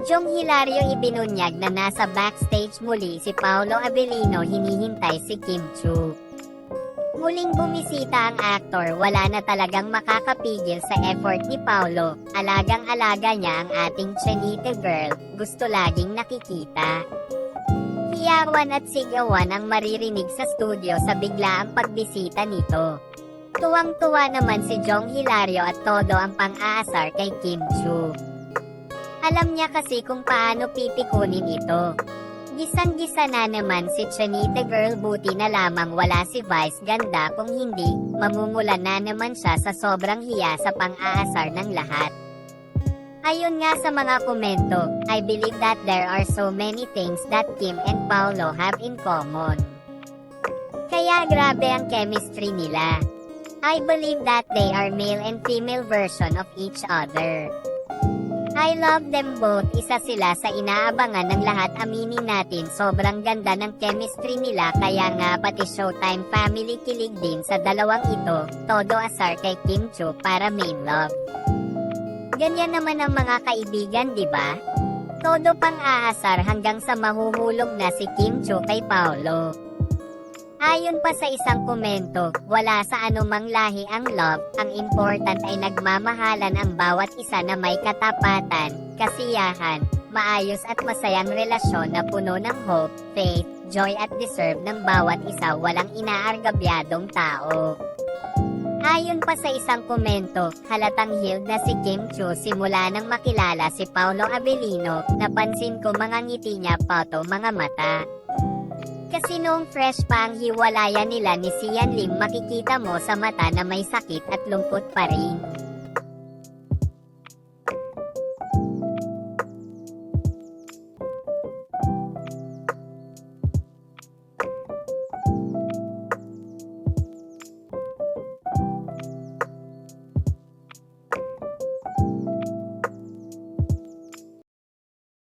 Jong Hilario ibinunyag na nasa backstage muli si Paolo Abilino hinihintay si Kim Chiu. Muling bumisita ang aktor, wala na talagang makakapigil sa effort ni Paolo, alagang-alaga niya ang ating Chinita girl, gusto laging nakikita. Hiyawan at sigawan ang maririnig sa studio sa biglaang pagbisita nito. Tuwang-tuwa naman si Jong Hilario at todo ang pang-aasar kay Kim Chiu. Alam niya kasi kung paano pipikunin ito. Gisang-gisa na naman si Chinita girl, buti na lamang wala si Vice Ganda, kung hindi, mamumulan na naman siya sa sobrang hiya sa pang-aasar ng lahat. Ayon nga sa mga komento, I believe that there are so many things that Kim and Paolo have in common. Kaya grabe ang chemistry nila. I believe that they are male and female version of each other. I love them both, isa sila sa inaabangan ng lahat, aminin natin sobrang ganda ng chemistry nila, kaya nga pati Showtime family kilig din sa dalawang ito, todo asar kay Kim Chiu para main love. Ganyan naman ang mga kaibigan, di ba? Todo pang aasar hanggang sa mahuhulog na si Kim Chiu kay Paolo. Ayon pa sa isang komento, wala sa anumang lahi ang love, ang important ay nagmamahalan ang bawat isa na may katapatan, kasiyahan, maayos at masayang relasyon na puno ng hope, faith, joy at deserve ng bawat isa, walang inaargabyadong tao. Ayon pa sa isang komento, halatang healed na si Kim Chiu simula nang makilala si Paolo Abilino, napansin ko mga ngiti niya pato mga mata. Kasi noong fresh pa ang hiwalayan nila ni Sian Lim, makikita mo sa mata na may sakit at lungkot pa rin.